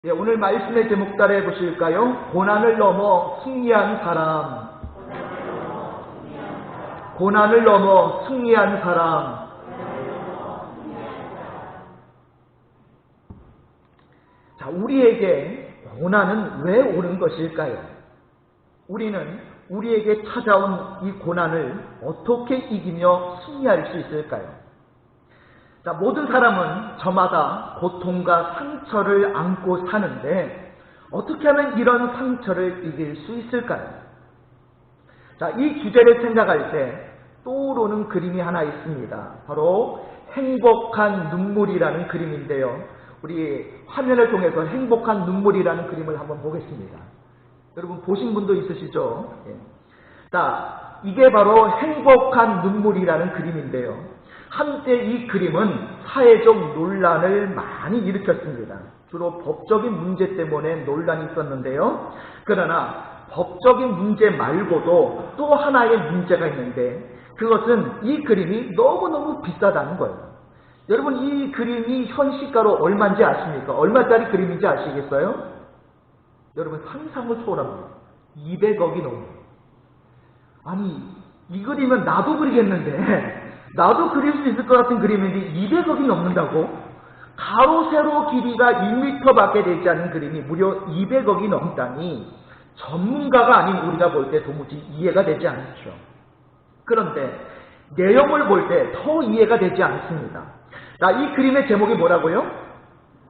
예, 오늘 말씀의 제목 따라해 보실까요? 고난을 넘어 승리한 사람. 고난을 넘어 승리한 사람. 자, 우리에게 고난은 왜 오는 것일까요? 우리는 우리에게 찾아온 이 고난을 어떻게 이기며 승리할 수 있을까요? 자, 모든 사람은 저마다 고통과 상처를 안고 사는데 어떻게 하면 이런 상처를 이길 수 있을까요? 자, 이 주제를 생각할 때 떠오르는 그림이 하나 있습니다. 바로 행복한 눈물이라는 그림인데요. 우리 화면을 통해서 행복한 눈물이라는 그림을 한번 보겠습니다. 여러분 보신 분도 있으시죠? 예. 자, 이게 바로 행복한 눈물이라는 그림인데요. 한때 이 그림은 사회적 논란을 많이 일으켰습니다. 주로 법적인 문제 때문에 논란이 있었는데요. 그러나 법적인 문제 말고도 또 하나의 문제가 있는데 그것은 이 그림이 너무너무 비싸다는 거예요. 여러분 이 그림이 현시가로 얼마인지 아십니까? 얼마짜리 그림인지 아시겠어요? 여러분 상상을 초월합니다. 200억이 넘어요. 아니 이 그림은 나도 그리겠는데 나도 그릴 수 있을 것 같은 그림인데 200억이 넘는다고? 가로 세로 길이가 1m밖에 되지 않는 그림이 무려 200억이 넘다니 전문가가 아닌 우리가 볼 때 도무지 이해가 되지 않죠. 그런데 내용을 볼 때 더 이해가 되지 않습니다. 자, 이 그림의 제목이 뭐라고요?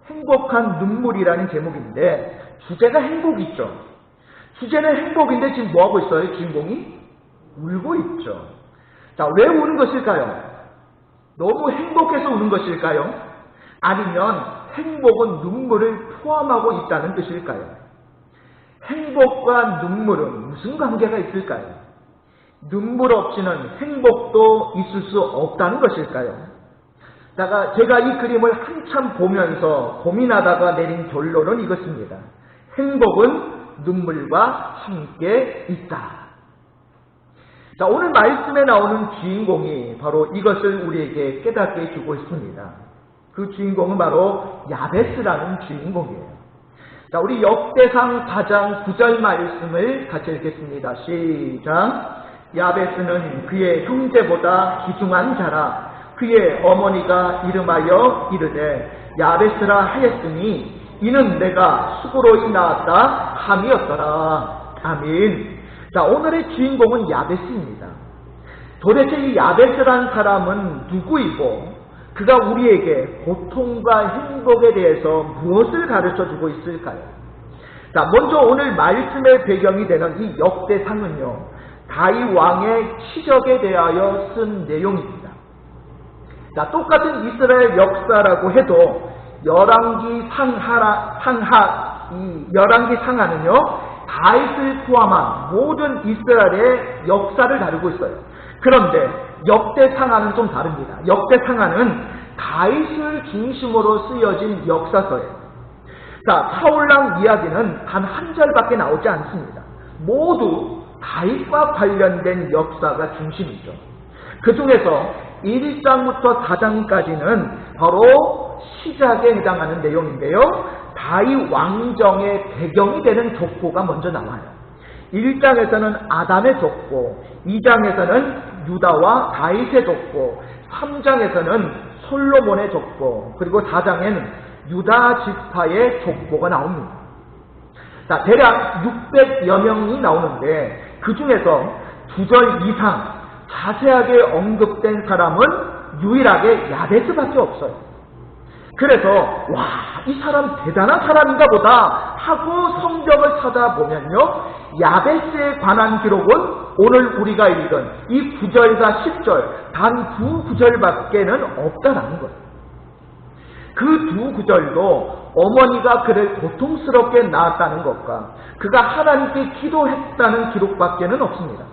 행복한 눈물이라는 제목인데 주제가 행복이죠. 주제는 행복인데 지금 뭐하고 있어요? 주인공이? 울고 있죠. 자, 왜 우는 것일까요? 너무 행복해서 우는 것일까요? 아니면 행복은 눈물을 포함하고 있다는 뜻일까요? 행복과 눈물은 무슨 관계가 있을까요? 눈물 없이는 행복도 있을 수 없다는 것일까요? 제가 이 그림을 한참 보면서 고민하다가 내린 결론은 이것입니다. 행복은 눈물과 함께 있다. 자, 오늘 말씀에 나오는 주인공이 바로 이것을 우리에게 깨닫게 해주고 있습니다. 그 주인공은 바로 야베스라는 주인공이에요. 자, 우리 역대상 4장 9절 말씀을 같이 읽겠습니다. 시작. 야베스는 그의 형제보다 귀중한 자라. 그의 어머니가 이름하여 이르되 야베스라 하였으니 이는 내가 수고로이 낳았다 함이었더라. 아멘. 자, 오늘의 주인공은 야베스입니다. 도대체 이 야베스라는 사람은 누구이고 그가 우리에게 고통과 행복에 대해서 무엇을 가르쳐주고 있을까요? 자, 먼저 오늘 말씀의 배경이 되는 이 역대상은요, 다윗 왕의 치적에 대하여 쓴 내용입니다. 자, 똑같은 이스라엘 역사라고 해도 열왕기 상하는요 다윗을 포함한 모든 이스라엘의 역사를 다루고 있어요. 그런데 역대상하는 좀 다릅니다. 역대상하는 다윗을 중심으로 쓰여진 역사서예요. 자, 사울왕 이야기는 단 한 절밖에 나오지 않습니다. 모두 다윗과 관련된 역사가 중심이죠. 그 중에서 1장부터 4장까지는 바로 시작에 해당하는 내용인데요. 다윗 왕정의 배경이 되는 족보가 먼저 나와요. 1장에서는 아담의 족보, 2장에서는 유다와 다윗의 족보, 3장에서는 솔로몬의 족보, 그리고 4장에는 유다 지파의 족보가 나옵니다. 자, 대략 600여 명이 나오는데 그 중에서 2절 이상 자세하게 언급된 사람은 유일하게 야베스밖에 없어요. 그래서 와, 이 사람 대단한 사람인가 보다 하고 성경을 찾아보면요, 야베스에 관한 기록은 오늘 우리가 읽은 이 9절과 10절 단 두 구절밖에는 없다라는 거예요. 그 두 구절도 어머니가 그를 고통스럽게 낳았다는 것과 그가 하나님께 기도했다는 기록밖에는 없습니다.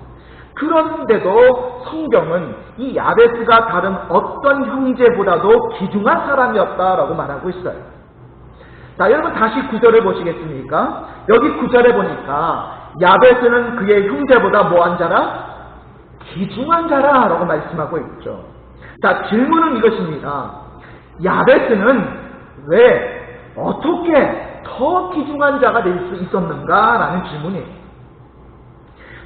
그런데도 성경은 이 야베스가 다른 어떤 형제보다도 귀중한 사람이었다라고 말하고 있어요. 자, 여러분 다시 9절을 보시겠습니까? 여기 9절에 보니까 야베스는 그의 형제보다 뭐한 자라? 귀중한 자라라고 말씀하고 있죠. 자, 질문은 이것입니다. 야베스는 왜 어떻게 더 귀중한 자가 될 수 있었는가라는 질문이에요.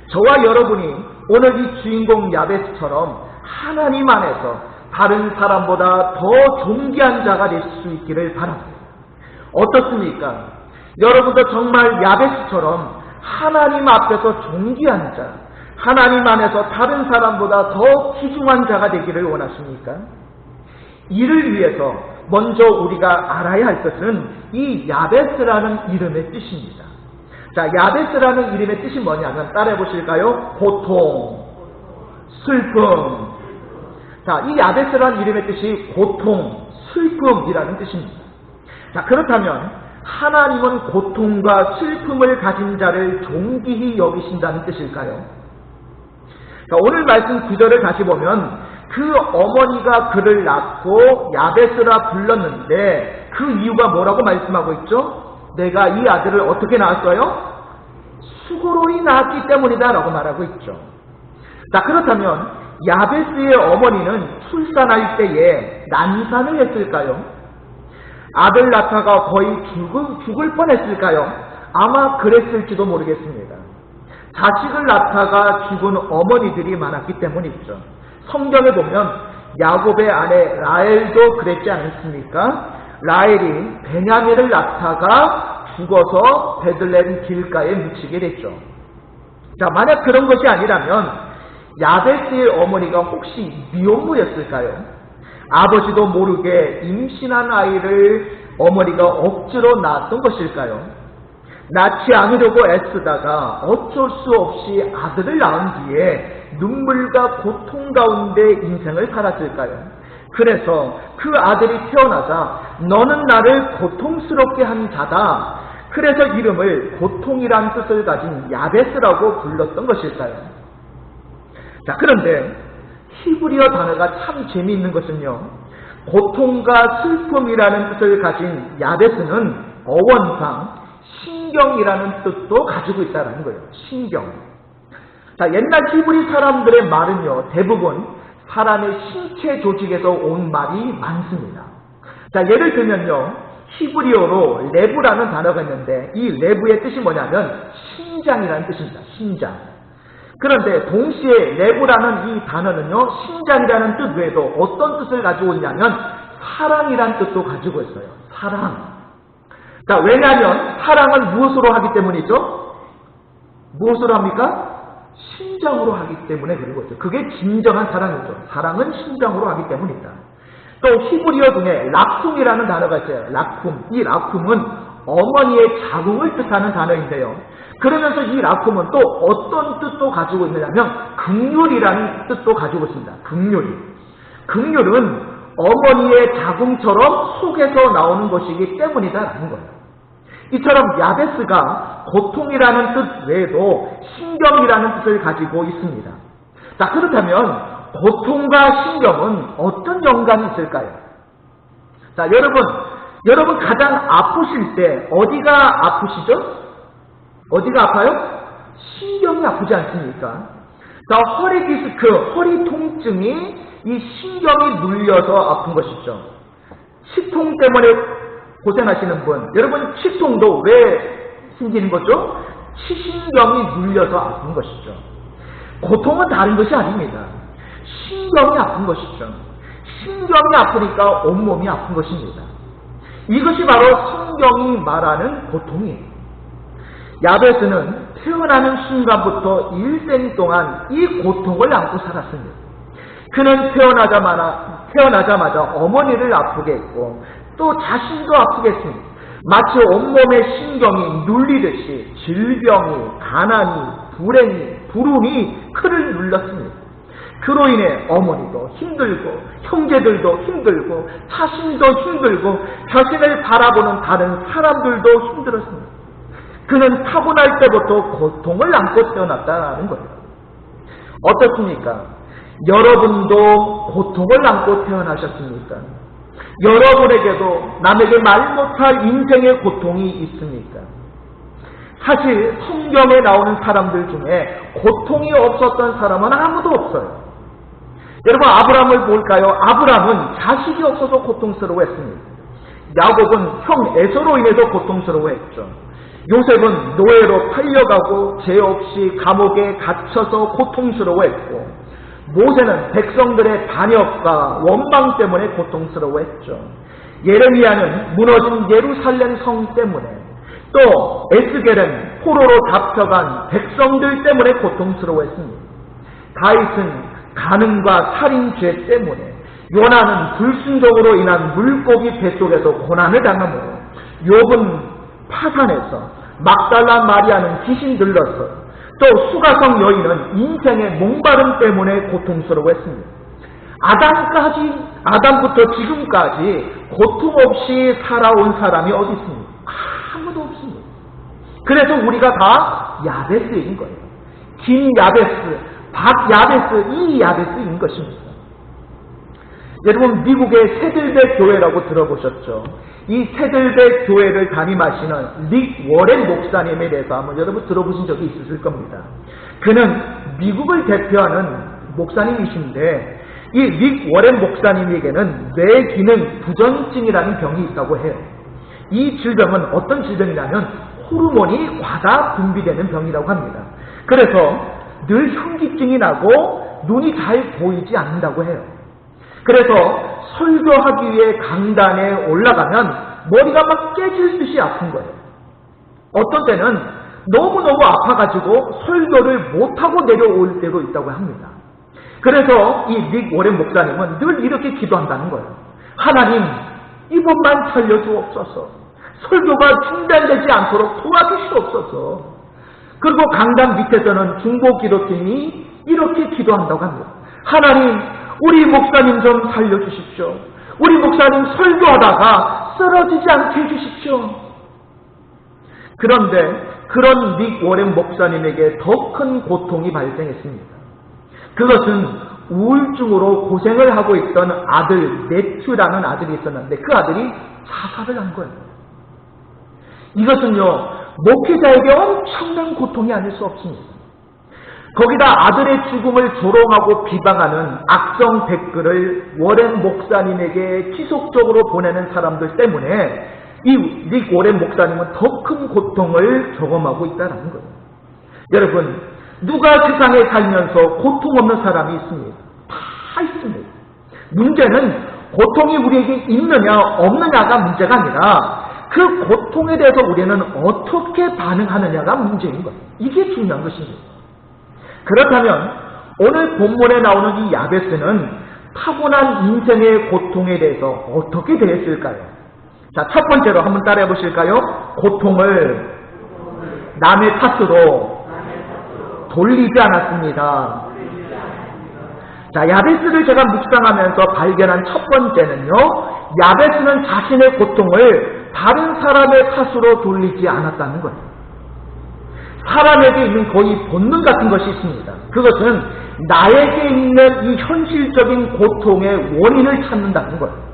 저와 여러분이 오늘 이 주인공 야베스처럼 하나님 안에서 다른 사람보다 더 존귀한 자가 될 수 있기를 바랍니다. 어떻습니까? 여러분도 정말 야베스처럼 하나님 앞에서 존귀한 자, 하나님 안에서 다른 사람보다 더 귀중한 자가 되기를 원하십니까? 이를 위해서 먼저 우리가 알아야 할 것은 이 야베스라는 이름의 뜻입니다. 자, 야베스라는 이름의 뜻이 뭐냐면 따라해 보실까요? 고통, 슬픔. 자, 이 야베스라는 이름의 뜻이 고통, 슬픔이라는 뜻입니다. 자, 그렇다면 하나님은 고통과 슬픔을 가진 자를 존귀히 여기신다는 뜻일까요? 자, 오늘 말씀 구절을 다시 보면 그 어머니가 그를 낳고 야베스라 불렀는데 그 이유가 뭐라고 말씀하고 있죠? 내가 이 아들을 어떻게 낳았어요? 수고로이 낳았기 때문이다 라고 말하고 있죠. 자, 그렇다면 야베스의 어머니는 출산할 때에 난산을 했을까요? 아들 낳다가 거의 죽을 뻔했을까요? 아마 그랬을지도 모르겠습니다. 자식을 낳다가 죽은 어머니들이 많았기 때문이죠. 성경에 보면 야곱의 아내 라헬도 그랬지 않습니까? 라헬이 베냐민을 낳다가 죽어서 베들레헴 길가에 묻히게 됐죠. 자, 만약 그런 것이 아니라면 야베스의 어머니가 혹시 미혼모였을까요? 아버지도 모르게 임신한 아이를 어머니가 억지로 낳았던 것일까요? 낳지 않으려고 애쓰다가 어쩔 수 없이 아들을 낳은 뒤에 눈물과 고통 가운데 인생을 살았을까요? 그래서 그 아들이 태어나자 너는 나를 고통스럽게 한 자다. 그래서 이름을 고통이란 뜻을 가진 야베스라고 불렀던 것일까요? 자, 그런데 히브리어 단어가 참 재미있는 것은요, 고통과 슬픔이라는 뜻을 가진 야베스는 어원상 신경이라는 뜻도 가지고 있다는 거예요. 신경. 자, 옛날 히브리 사람들의 말은요, 대부분 사람의 신체 조직에서 온 말이 많습니다. 자, 예를 들면요, 히브리어로 레브라는 단어가 있는데 이 레브의 뜻이 뭐냐면 신장이라는 뜻입니다. 신장. 그런데 동시에 레브라는 이 단어는요, 신장이라는 뜻 외에도 어떤 뜻을 가지고 있냐면 사랑이라는 뜻도 가지고 있어요. 사랑. 자, 왜냐하면 사랑은 무엇으로 하기 때문이죠? 무엇으로 합니까? 심장으로 하기 때문에 그리고 있죠. 그게 진정한 사랑이죠. 사랑은 심장으로 하기 때문이다. 또 히브리어 중에 락쿰이라는 단어가 있어요. 락쿰. 이 락쿰은 어머니의 자궁을 뜻하는 단어인데요. 그러면서 이 락쿰은 또 어떤 뜻도 가지고 있느냐면 극률이라는 뜻도 가지고 있습니다. 극률이. 극률은 어머니의 자궁처럼 속에서 나오는 것이기 때문이다라는 거예요. 이처럼 야베스가 고통이라는 뜻 외에도 신경이라는 뜻을 가지고 있습니다. 자, 그렇다면 고통과 신경은 어떤 연관이 있을까요? 자, 여러분 가장 아프실 때 어디가 아프시죠? 어디가 아파요? 신경이 아프지 않습니까? 자, 허리 디스크, 허리 통증이 이 신경이 눌려서 아픈 것이죠. 치통 때문에 고생하시는 분, 여러분 치통도 왜 생기는 거죠? 치신경이 눌려서 아픈 것이죠. 고통은 다른 것이 아닙니다. 신경이 아픈 것이죠. 신경이 아프니까 온몸이 아픈 것입니다. 이것이 바로 성경이 말하는 고통이에요. 야베스는 태어나는 순간부터 일생 동안 이 고통을 안고 살았습니다. 그는 태어나자마자 어머니를 아프게 했고 또 자신도 아프게 했습니다. 마치 온몸의 신경이 눌리듯이 질병이, 가난이, 불행이, 불운이 그를 눌렀습니다. 그로 인해 어머니도 힘들고 형제들도 힘들고 자신도 힘들고 자신을 바라보는 다른 사람들도 힘들었습니다. 그는 타고날 때부터 고통을 안고 태어났다는 거예요. 어떻습니까? 여러분도 고통을 안고 태어나셨습니까? 여러분에게도 남에게 말 못할 인생의 고통이 있습니까? 사실 성경에 나오는 사람들 중에 고통이 없었던 사람은 아무도 없어요. 여러분 아브라함을 볼까요? 아브라함은 자식이 없어서 고통스러워했습니다. 야곱은 형 에서로 인해서 고통스러워했죠. 요셉은 노예로 팔려가고 죄 없이 감옥에 갇혀서 고통스러워했고, 모세는 백성들의 반역과 원망 때문에 고통스러워했죠. 예레미야는 무너진 예루살렘 성 때문에, 또 에스겔은 포로로 잡혀간 백성들 때문에 고통스러워했습니다. 다윗은 간음과 살인 죄 때문에, 요나는 불순종으로 인한 물고기 뱃속에서 고난을 당하며, 욥은 파산에서, 막달라 마리아는 귀신 들러서, 또 수가성 여인은 인생의 목마름 때문에 고통스러워했습니다. 아담부터 지금까지 고통 없이 살아온 사람이 어디 있습니까? 아무도 없습니다. 그래서 우리가 다 야베스인 거예요. 김 야베스, 박 야베스, 이 야베스인 것입니다. 여러분, 미국의 새들배 교회라고 들어보셨죠? 이 새들배 교회를 담임하시는 릭 워렌 목사님에 대해서 한번 여러분 들어보신 적이 있으실 겁니다. 그는 미국을 대표하는 목사님이신데, 이 릭 워렌 목사님에게는 뇌기능 부전증이라는 병이 있다고 해요. 이 질병은 어떤 질병이냐면 호르몬이 과다 분비되는 병이라고 합니다. 그래서 늘 현기증이 나고 눈이 잘 보이지 않는다고 해요. 그래서 설교하기 위해 강단에 올라가면 머리가 막 깨질 듯이 아픈 거예요. 어떤 때는 너무너무 아파가지고 설교를 못하고 내려올 때도 있다고 합니다. 그래서 이 릭 워렌 목사님은 늘 이렇게 기도한다는 거예요. 하나님, 이번만 살려주옵소서. 설교가 중단되지 않도록 도와주시옵소서. 그리고 강단 밑에서는 중보기도팀이 이렇게 기도한다고 합니다. 하나님, 우리 목사님 좀 살려주십시오. 우리 목사님 설교하다가 쓰러지지 않게 해주십시오. 그런데 그런 릭 워렌 목사님에게 더 큰 고통이 발생했습니다. 그것은 우울증으로 고생을 하고 있던 아들 매튜라는 아들이 있었는데, 그 아들이 자살을 한 거예요. 이것은요, 목회자에게 엄청난 고통이 아닐 수 없습니다. 거기다 아들의 죽음을 조롱하고 비방하는 악성 댓글을 워렌 목사님에게 지속적으로 보내는 사람들 때문에 이 릭 워렌 목사님은 더 큰 고통을 경험하고 있다는 거예요. 여러분, 누가 세상에 살면서 고통 없는 사람이 있습니다. 다 있습니다. 문제는 고통이 우리에게 있느냐 없느냐가 문제가 아니라 그 고통에 대해서 우리는 어떻게 반응하느냐가 문제인 거예요. 이게 중요한 것입니다. 그렇다면 오늘 본문에 나오는 이 야베스는 타고난 인생의 고통에 대해서 어떻게 대했을까요? 자, 첫 번째로 한번 따라해 보실까요? 고통을 남의 탓으로 돌리지 않았습니다. 자, 야베스를 제가 묵상하면서 발견한 첫 번째는요, 야베스는 자신의 고통을 다른 사람의 탓으로 돌리지 않았다는 거예요. 사람에게 있는 거의 본능 같은 것이 있습니다. 그것은 나에게 있는 이 현실적인 고통의 원인을 찾는다는 거예요.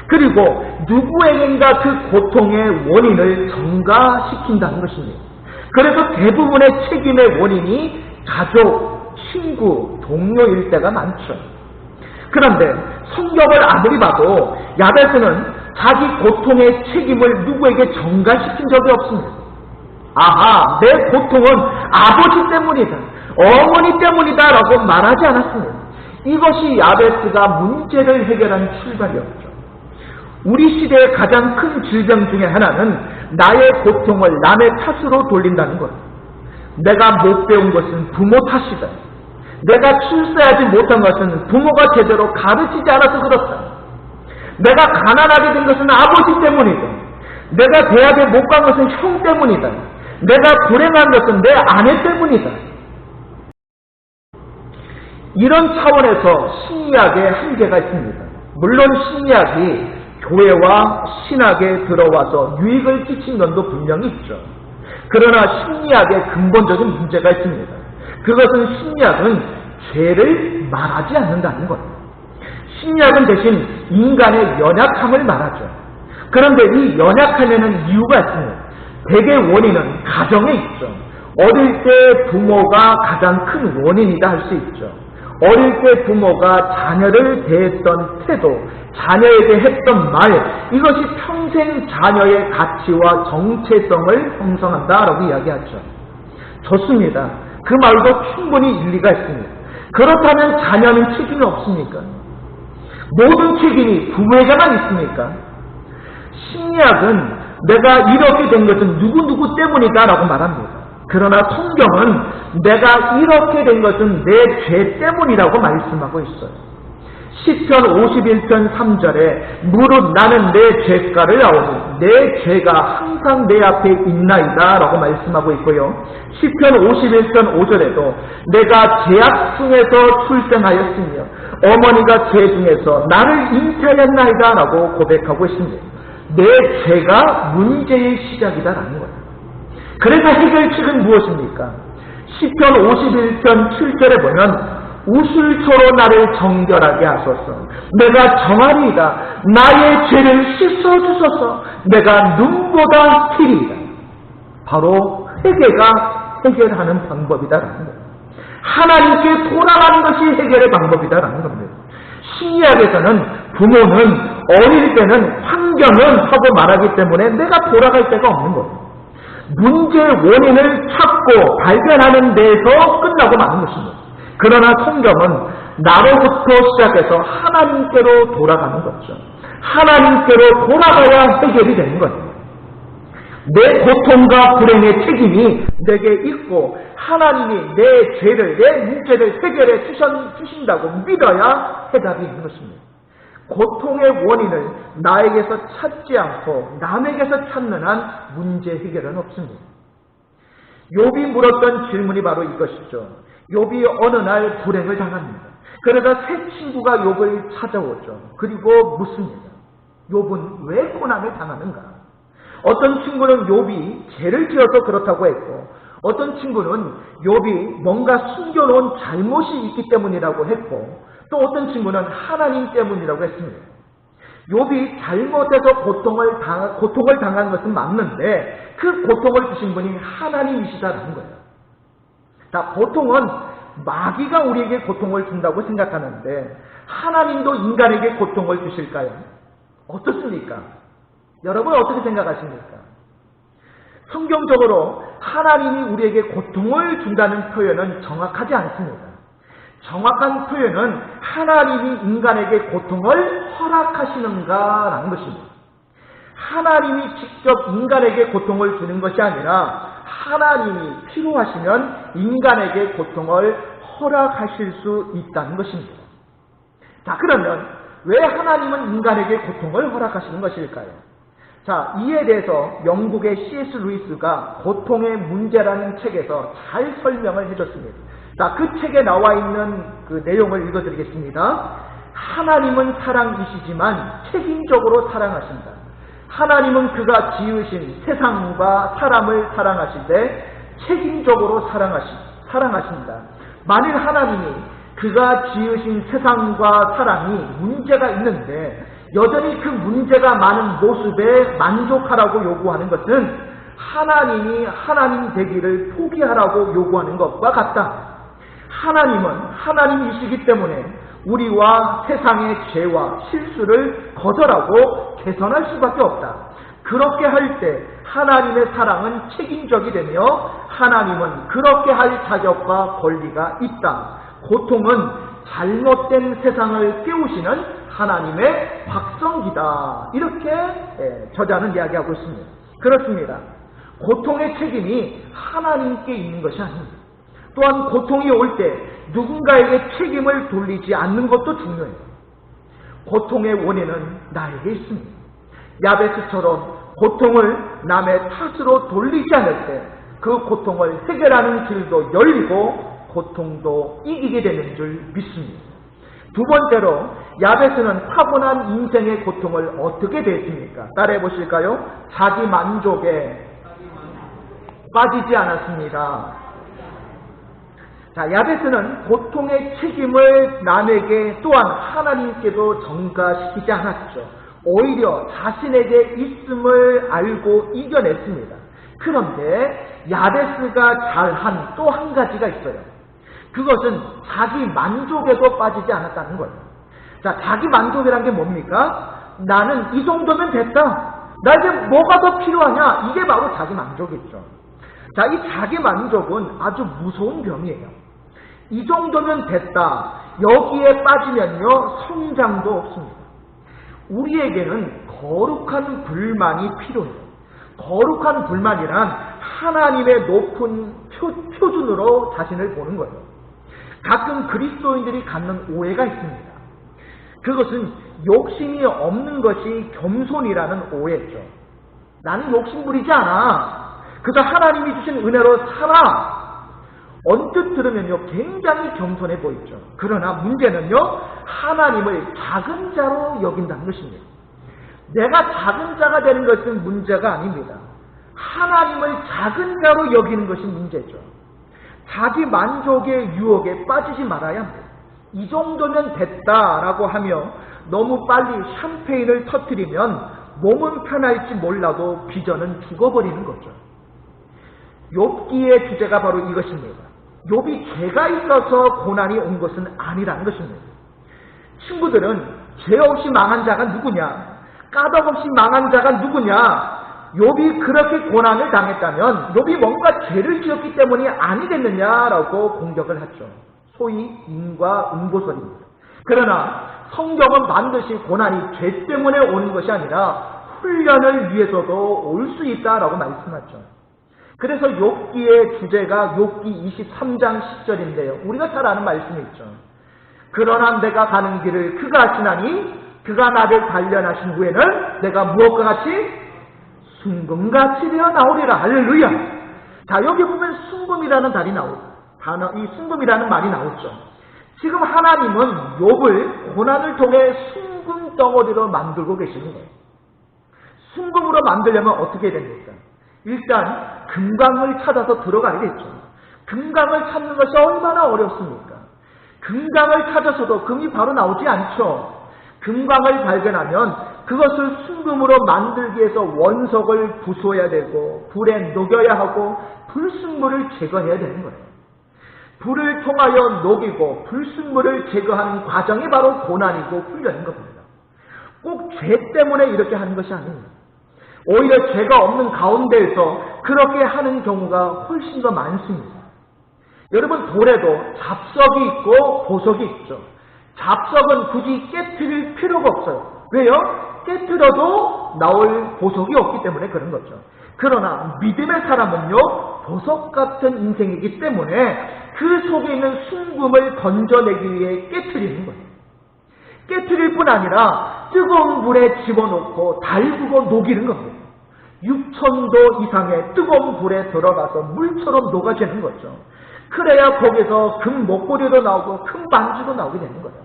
그리고 누구에겐가 그 고통의 원인을 전가시킨다는 것입니다. 그래서 대부분의 책임의 원인이 가족, 친구, 동료일 때가 많죠. 그런데 성경을 아무리 봐도 야베스는 자기 고통의 책임을 누구에게 전가시킨 적이 없습니다. 아하, 내 고통은 아버지 때문이다, 어머니 때문이다 라고 말하지 않았습니다. 이것이 야베스가 문제를 해결한 출발이었죠. 우리 시대의 가장 큰 질병 중에 하나는 나의 고통을 남의 탓으로 돌린다는 것. 내가 못 배운 것은 부모 탓이다. 내가 출세하지 못한 것은 부모가 제대로 가르치지 않아서 그렇다. 내가 가난하게 된 것은 아버지 때문이다. 내가 대학에 못 간 것은 형 때문이다. 내가 불행한 것은 내 아내 때문이다. 이런 차원에서 심리학의 한계가 있습니다. 물론 심리학이 교회와 신학에 들어와서 유익을 끼친 면도 분명히 있죠. 그러나 심리학의 근본적인 문제가 있습니다. 그것은 심리학은 죄를 말하지 않는다는 것. 심리학은 대신 인간의 연약함을 말하죠. 그런데 이 연약함에는 이유가 있습니다. 대개 원인은 가정에 있죠. 어릴 때 부모가 가장 큰 원인이다 할 수 있죠. 어릴 때 부모가 자녀를 대했던 태도, 자녀에게 했던 말, 이것이 평생 자녀의 가치와 정체성을 형성한다라고 이야기하죠. 좋습니다. 그 말도 충분히 일리가 있습니다. 그렇다면 자녀는 책임이 없습니까? 모든 책임이 부모에게만 있습니까? 심리학은 내가 이렇게 된 것은 누구누구 때문이다 라고 말합니다. 그러나 성경은 내가 이렇게 된 것은 내 죄 때문이라고 말씀하고 있어요. 시편 51편 3절에 무릇 나는 내 죄가를 아오니 내 죄가 항상 내 앞에 있나이다 라고 말씀하고 있고요. 시편 51편 5절에도 내가 죄악 중에서 출생하였으며 어머니가 죄 중에서 나를 잉태하였나이다 라고 고백하고 있습니다. 내 죄가 문제의 시작이다라는 거예요. 그래서 해결책은 무엇입니까? 시편 51편 7절에 보면 우술초로 나를 정결하게 하소서. 내가 정하리이다. 나의 죄를 씻어주소서. 내가 눈보다 희리이다. 바로 회개가 해결하는 방법이다라는 거예요. 하나님께 돌아가는 것이 해결의 방법이다라는 겁니다. 심리학에서는 부모는 어릴 때는 환경은 하고 말하기 때문에 내가 돌아갈 데가 없는 거예요. 문제의 원인을 찾고 발견하는 데에서 끝나고 마는 것입니다. 그러나 성경은 나로부터 시작해서 하나님께로 돌아가는 거죠. 하나님께로 돌아가야 해결이 되는 거예요. 내 고통과 불행의 책임이 내게 있고 하나님이 내 죄를, 내 문제를 해결해 주신다고 믿어야 해답이 있는 것입니다. 고통의 원인을 나에게서 찾지 않고 남에게서 찾는 한 문제 해결은 없습니다. 욥이 물었던 질문이 바로 이것이죠. 욥이 어느 날 불행을 당합니다. 그러다 새 친구가 욥을 찾아오죠. 그리고 묻습니다. 욥은 왜 고난을 당하는가? 어떤 친구는 욥이 죄를 지어서 그렇다고 했고 어떤 친구는 욥이 뭔가 숨겨놓은 잘못이 있기 때문이라고 했고 또 어떤 친구는 하나님 때문이라고 했습니다. 욥이 잘못해서 고통을 당한 것은 맞는데 그 고통을 주신 분이 하나님이시다라는 거예요. 자, 보통은 마귀가 우리에게 고통을 준다고 생각하는데 하나님도 인간에게 고통을 주실까요? 어떻습니까? 여러분 어떻게 생각하십니까? 성경적으로 하나님이 우리에게 고통을 준다는 표현은 정확하지 않습니다. 정확한 표현은 하나님이 인간에게 고통을 허락하시는가라는 것입니다. 하나님이 직접 인간에게 고통을 주는 것이 아니라 하나님이 필요하시면 인간에게 고통을 허락하실 수 있다는 것입니다. 자, 그러면 왜 하나님은 인간에게 고통을 허락하시는 것일까요? 자, 이에 대해서 영국의 C.S. 루이스가 고통의 문제라는 책에서 잘 설명을 해줬습니다. 자, 그 책에 나와 있는 그 내용을 읽어드리겠습니다. 하나님은 사랑이시지만 책임적으로 사랑하신다. 하나님은 그가 지으신 세상과 사람을 사랑하시되 책임적으로 사랑하신다. 만일 하나님이 그가 지으신 세상과 사람이 문제가 있는데 여전히 그 문제가 많은 모습에 만족하라고 요구하는 것은 하나님이 하나님 되기를 포기하라고 요구하는 것과 같다. 하나님은 하나님이시기 때문에 우리와 세상의 죄와 실수를 거절하고 개선할 수밖에 없다. 그렇게 할 때 하나님의 사랑은 책임적이 되며 하나님은 그렇게 할 자격과 권리가 있다. 고통은 잘못된 세상을 깨우시는 하나님의 확성기다. 이렇게 저자는 이야기하고 있습니다. 그렇습니다. 고통의 책임이 하나님께 있는 것이 아닙니다. 또한 고통이 올 때 누군가에게 책임을 돌리지 않는 것도 중요해요. 고통의 원인은 나에게 있습니다. 야베스처럼 고통을 남의 탓으로 돌리지 않을 때 그 고통을 해결하는 길도 열리고 고통도 이기게 되는 줄 믿습니다. 두 번째로 야베스는 타고난 인생의 고통을 어떻게 대했습니까? 따라해 보실까요? 자기 만족에 빠지지 않았습니다. 자, 야베스는 고통의 책임을 남에게 또한 하나님께도 전가시키지 않았죠. 오히려 자신에게 있음을 알고 이겨냈습니다. 그런데 야베스가 잘한 또 한 가지가 있어요. 그것은 자기 만족에도 빠지지 않았다는 거예요. 자, 자기 만족이란 게 뭡니까? 나는 이 정도면 됐다. 나에게 뭐가 더 필요하냐? 이게 바로 자기 만족이죠. 자, 이 자기 만족은 아주 무서운 병이에요. 이 정도면 됐다. 여기에 빠지면요, 성장도 없습니다. 우리에게는 거룩한 불만이 필요해요. 거룩한 불만이란 하나님의 높은 표준으로 자신을 보는 거예요. 가끔 그리스도인들이 갖는 오해가 있습니다. 그것은 욕심이 없는 것이 겸손이라는 오해죠. 나는 욕심 부리지 않아. 그저 하나님이 주신 은혜로 살아. 언뜻 들으면요, 굉장히 겸손해 보이죠. 그러나 문제는요, 하나님을 작은 자로 여긴다는 것입니다. 내가 작은 자가 되는 것은 문제가 아닙니다. 하나님을 작은 자로 여기는 것이 문제죠. 자기 만족의 유혹에 빠지지 말아야 합니다. 이 정도면 됐다라고 하며 너무 빨리 샴페인을 터뜨리면 몸은 편할지 몰라도 비전은 죽어버리는 거죠. 욥기의 주제가 바로 이것입니다. 욥이 죄가 있어서 고난이 온 것은 아니라는 것입니다. 친구들은 죄 없이 망한 자가 누구냐? 까닭 없이 망한 자가 누구냐? 욥이 그렇게 고난을 당했다면 욥이 뭔가 죄를 지었기 때문이 아니겠느냐라고 공격을 하죠. 소위 인과응보설입니다. 그러나 성경은 반드시 고난이 죄 때문에 오는 것이 아니라 훈련을 위해서도 올 수 있다라고 말씀하죠. 그래서 욥기의 주제가 욥기 23장 10절인데요. 우리가 잘 아는 말씀이 있죠. 그러나 내가 가는 길을 그가 아시나니 그가 나를 단련하신 후에는 내가 무엇과 같이 순금같이 되어 나오리라. 할렐루야. 자, 여기 보면 순금이라는 이 순금이라는 말이 나오죠. 지금 하나님은 욥을 고난을 통해 순금 덩어리로 만들고 계시는 거예요. 순금으로 만들려면 어떻게 됩니까? 일단 금강을 찾아서 들어가야겠죠. 금강을 찾는 것이 얼마나 어렵습니까? 금강을 찾아서도 금이 바로 나오지 않죠. 금강을 발견하면 그것을 순금으로 만들기 위해서 원석을 부숴야 되고 불에 녹여야 하고 불순물을 제거해야 되는 거예요. 불을 통하여 녹이고 불순물을 제거하는 과정이 바로 고난이고 훈련인 겁니다. 꼭 죄 때문에 이렇게 하는 것이 아닙니다. 오히려 죄가 없는 가운데에서 그렇게 하는 경우가 훨씬 더 많습니다. 여러분, 돌에도 잡석이 있고 보석이 있죠. 잡석은 굳이 깨트릴 필요가 없어요. 왜요? 깨트려도 나올 보석이 없기 때문에 그런 거죠. 그러나 믿음의 사람은요, 보석 같은 인생이기 때문에 그 속에 있는 순금을 건져내기 위해 깨트리는 거예요. 깨트릴 뿐 아니라 뜨거운 물에 집어넣고 달구고 녹이는 겁니다. 6,000도 이상의 뜨거운 불에 들어가서 물처럼 녹아지는 거죠. 그래야 거기서 금 목걸이도 나오고 금 반지도 나오게 되는 거예요.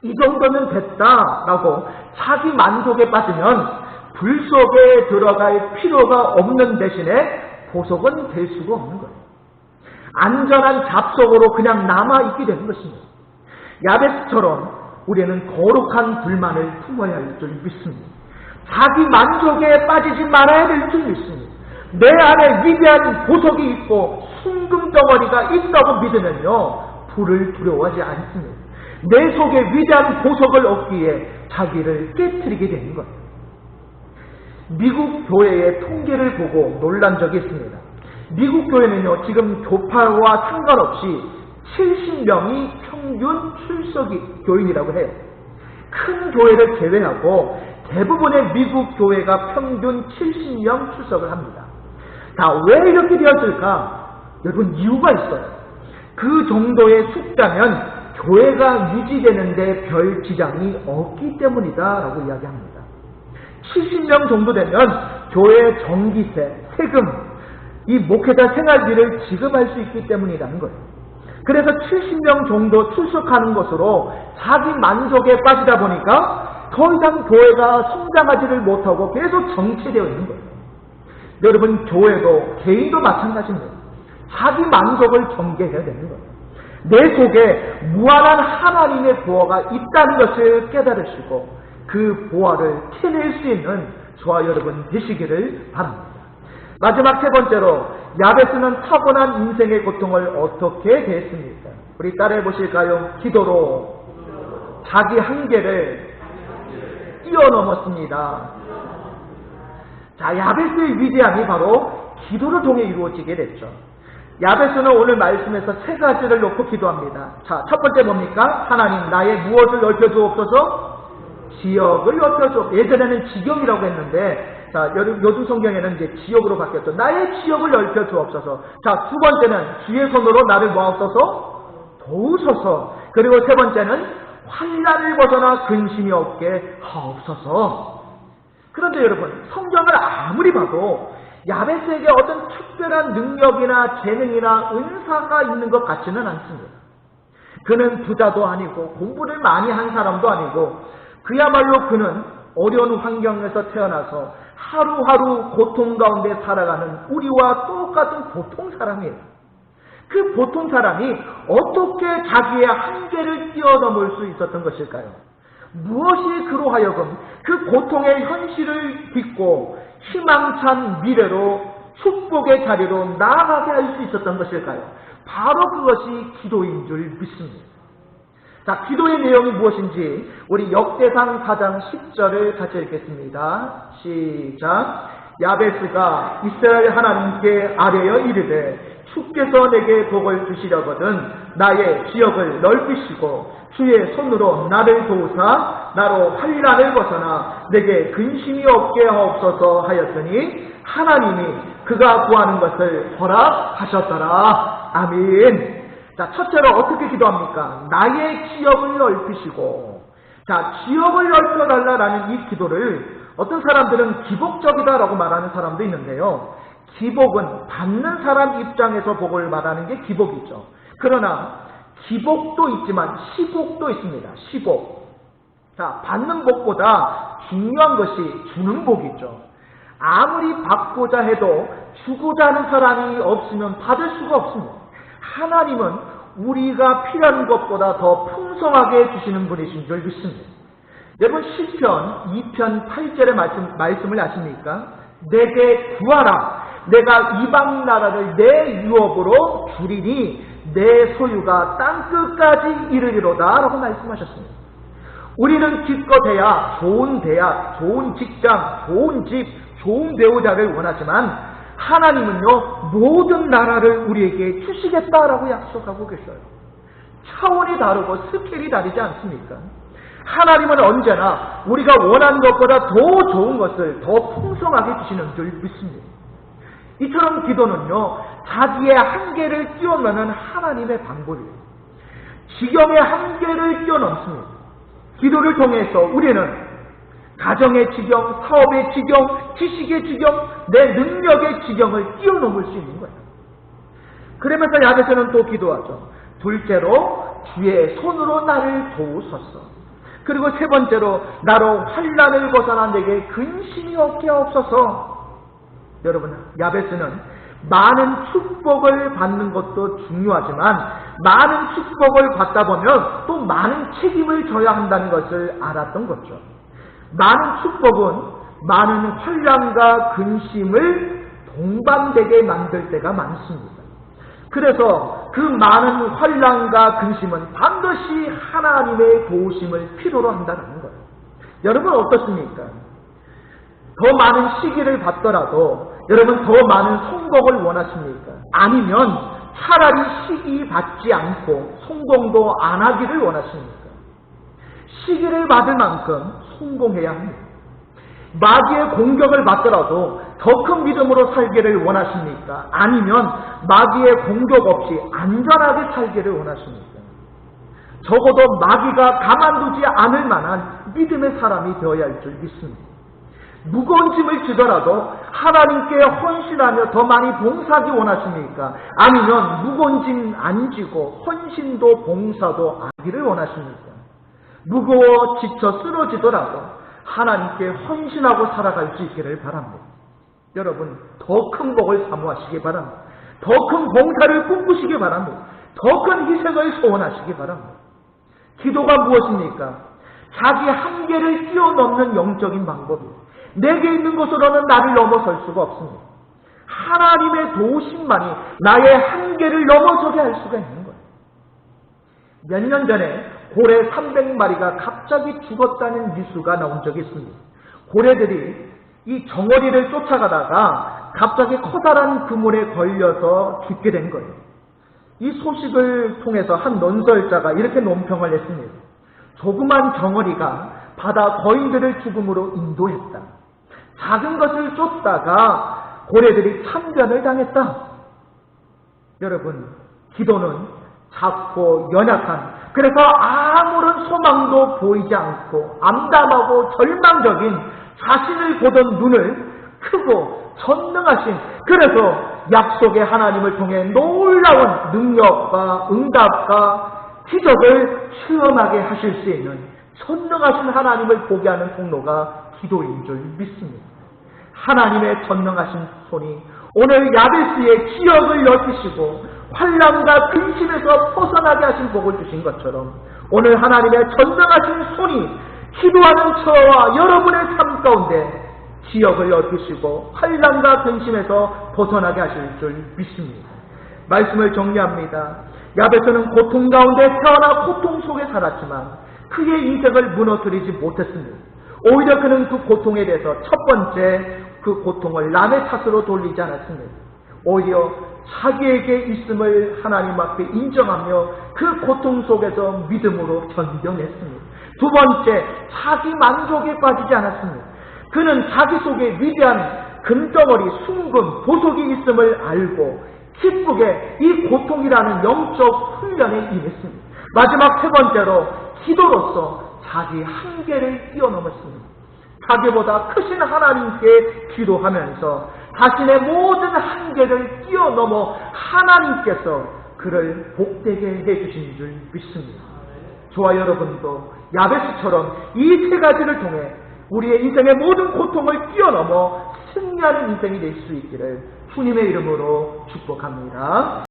이 정도면 됐다라고 자기 만족에 빠지면 불 속에 들어갈 필요가 없는 대신에 보석은 될 수가 없는 거예요. 안전한 잡석으로 그냥 남아있게 되는 것입니다. 야베스처럼 우리는 거룩한 불만을 품어야 할 줄 믿습니다. 자기 만족에 빠지지 말아야 될 줄 믿습니다. 내 안에 위대한 보석이 있고 순금 덩어리가 있다고 믿으면요, 불을 두려워하지 않습니다. 내 속에 위대한 보석을 얻기에 자기를 깨트리게 되는 거예요. 미국 교회의 통계를 보고 놀란 적이 있습니다. 미국 교회는요, 지금 교파와 상관없이 70명이 평균 출석이 교인이라고 해요. 큰 교회를 제외하고 대부분의 미국 교회가 평균 70명 출석을 합니다. 자, 왜 이렇게 되었을까? 여러분, 이유가 있어요. 그 정도의 숫자면 교회가 유지되는데 별 지장이 없기 때문이다라고 이야기합니다. 70명 정도 되면 교회 전기세, 세금, 이 목회자 생활비를 지급할 수 있기 때문이라는 거예요. 그래서 70명 정도 출석하는 것으로 자기 만족에 빠지다 보니까 더 이상 교회가 성장하지를 못하고 계속 정체되어 있는 거예요. 여러분, 교회도 개인도 마찬가지입니다. 자기 만족을 경계해야 되는 거예요. 내 속에 무한한 하나님의 보화가 있다는 것을 깨달으시고 그 보화를 캐낼 수 있는 저와 여러분 되시기를 바랍니다. 마지막 세 번째로, 야베스는 타고난 인생의 고통을 어떻게 대했습니까? 우리 따라해 보실까요? 기도로 자기 한계를 뛰어넘었습니다. 자, 야베스의 위대함이 바로 기도를 통해 이루어지게 됐죠. 야베스는 오늘 말씀에서 세 가지를 놓고 기도합니다. 자, 첫 번째 뭡니까? 하나님, 나의 무엇을 넓혀주옵소서? 지역을 넓혀주옵소서. 예전에는 지경이라고 했는데, 자, 요즘 성경에는 이제 지역으로 바뀌었죠. 나의 지역을 넓혀주옵소서. 자, 두 번째는 주의 손으로 나를 모아옵소서? 도우소서. 그리고 세 번째는 환난을 벗어나 근심이 없게 하옵소서. 그런데 여러분, 성경을 아무리 봐도 야베스에게 어떤 특별한 능력이나 재능이나 은사가 있는 것 같지는 않습니다. 그는 부자도 아니고 공부를 많이 한 사람도 아니고 그야말로 그는 어려운 환경에서 태어나서 하루하루 고통 가운데 살아가는 우리와 똑같은 보통 사람이에요. 그 보통 사람이 어떻게 자기의 한계를 뛰어넘을 수 있었던 것일까요? 무엇이 그로 하여금 그 고통의 현실을 딛고 희망찬 미래로 축복의 자리로 나아가게 할 수 있었던 것일까요? 바로 그것이 기도인 줄 믿습니다. 자, 기도의 내용이 무엇인지 우리 역대상 4장 10절을 같이 읽겠습니다. 시작. 야베스가 이스라엘 하나님께 아뢰어 이르되 주께서 내게 복을 주시려거든 나의 지역을 넓히시고 주의 손으로 나를 도우사 나로 환난을 벗어나 내게 근심이 없게 하옵소서 하였더니 하나님이 그가 구하는 것을 허락하셨더라. 아멘. 자, 첫째로 어떻게 기도합니까? 나의 지역을 넓히시고. 자, 지역을 넓혀달라라는 이 기도를 어떤 사람들은 기복적이다라고 말하는 사람도 있는데요. 기복은 받는 사람 입장에서 복을 말하는 게 기복이죠. 그러나 기복도 있지만 시복도 있습니다. 시복. 자, 받는 복보다 중요한 것이 주는 복이죠. 아무리 받고자 해도 주고자 하는 사람이 없으면 받을 수가 없습니다. 하나님은 우리가 필요한 것보다 더 풍성하게 주시는 분이신 줄 믿습니다. 여러분 시편 2편 8절의 말씀을 아십니까? 내게 구하라. 내가 이방 나라를 내 유업으로 주리니 내 소유가 땅끝까지 이르리로다 라고 말씀하셨습니다. 우리는 기껏해야 좋은 대학, 좋은 직장, 좋은 집, 좋은 배우자를 원하지만 하나님은요 모든 나라를 우리에게 주시겠다라고 약속하고 계셔요. 차원이 다르고 스케일이 다르지 않습니까? 하나님은 언제나 우리가 원하는 것보다 더 좋은 것을 더 풍성하게 주시는 줄 믿습니다. 이처럼 기도는요 자기의 한계를 뛰어넘는 하나님의 방법이에요. 지경의 한계를 뛰어넘습니다. 기도를 통해서 우리는 가정의 지경, 사업의 지경, 지식의 지경, 내 능력의 지경을 뛰어넘을 수 있는 거예요. 그러면서 야베스는 또 기도하죠. 둘째로 주의 손으로 나를 도우소서. 그리고 세 번째로 나로 환난을 벗어나 내게 근심이 없게 하옵소서. 여러분, 야베스는 많은 축복을 받는 것도 중요하지만 많은 축복을 받다 보면 또 많은 책임을 져야 한다는 것을 알았던 거죠. 많은 축복은 많은 환난과 근심을 동반되게 만들 때가 많습니다. 그래서 그 많은 환난과 근심은 반드시 하나님의 도우심을 필요로 한다는 거예요. 여러분 어떻습니까? 더 많은 시기를 받더라도 여러분 더 많은 성공을 원하십니까? 아니면 차라리 시기 받지 않고 성공도 안 하기를 원하십니까? 시기를 받을 만큼 성공해야 합니다. 마귀의 공격을 받더라도 더 큰 믿음으로 살기를 원하십니까? 아니면 마귀의 공격 없이 안전하게 살기를 원하십니까? 적어도 마귀가 가만두지 않을 만한 믿음의 사람이 되어야 할 줄 믿습니다. 무거운 짐을 지더라도 하나님께 헌신하며 더 많이 봉사하기 원하십니까? 아니면 무거운 짐 안 지고 헌신도 봉사도 하기를 원하십니까? 무거워 지쳐 쓰러지더라도 하나님께 헌신하고 살아갈 수 있기를 바랍니다. 여러분 더 큰 복을 사모하시기 바랍니다. 더 큰 봉사를 꿈꾸시기 바랍니다. 더 큰 희생을 소원하시기 바랍니다. 기도가 무엇입니까? 자기 한계를 뛰어넘는 영적인 방법이에요. 내게 있는 것으로는 나를 넘어설 수가 없습니다. 하나님의 도우심만이 나의 한계를 넘어서게 할 수가 있는 거예요. 몇 년 전에 고래 300마리가 갑자기 죽었다는 뉴스가 나온 적이 있습니다. 고래들이 이 정어리를 쫓아가다가 갑자기 커다란 그물에 걸려서 죽게 된 거예요. 이 소식을 통해서 한 논설자가 이렇게 논평을 했습니다. 조그만 정어리가 바다 거인들을 죽음으로 인도했다. 작은 것을 쫓다가 고래들이 참변을 당했다. 여러분, 기도는 작고 연약한, 그래서 아무런 소망도 보이지 않고 암담하고 절망적인 자신을 보던 눈을 크고 전능하신, 그래서 약속의 하나님을 통해 놀라운 능력과 응답과 기적을 체험하게 하실 수 있는 전능하신 하나님을 보게 하는 통로가 기도인 줄 믿습니다. 하나님의 전능하신 손이 오늘 야베스의 기억을 넓히시고 환난과 근심에서 벗어나게 하신 복을 주신 것처럼 오늘 하나님의 전능하신 손이 기도하는 저와 여러분의 삶 가운데 기억을 넓히시고 환난과 근심에서 벗어나게 하실 줄 믿습니다. 말씀을 정리합니다. 야베스는 고통 가운데 태어나 고통 속에 살았지만 그의 인생을 무너뜨리지 못했습니다. 오히려 그는 그 고통에 대해서 첫 번째 그 고통을 남의 탓으로 돌리지 않았습니다. 오히려 자기에게 있음을 하나님 앞에 인정하며 그 고통 속에서 믿음으로 견뎌냈습니다. 두 번째, 자기 만족에 빠지지 않았습니다. 그는 자기 속에 위대한 금덩어리, 순금, 보석이 있음을 알고 기쁘게 이 고통이라는 영적 훈련에 임했습니다. 마지막 세 번째로 기도로서 자기 한계를 뛰어넘었습니다. 자기보다 크신 하나님께 기도하면서 자신의 모든 한계를 뛰어넘어 하나님께서 그를 복되게 해주신 줄 믿습니다. 저와 여러분도 야베스처럼 이 세 가지를 통해 우리의 인생의 모든 고통을 뛰어넘어 승리하는 인생이 될 수 있기를 주님의 이름으로 축복합니다.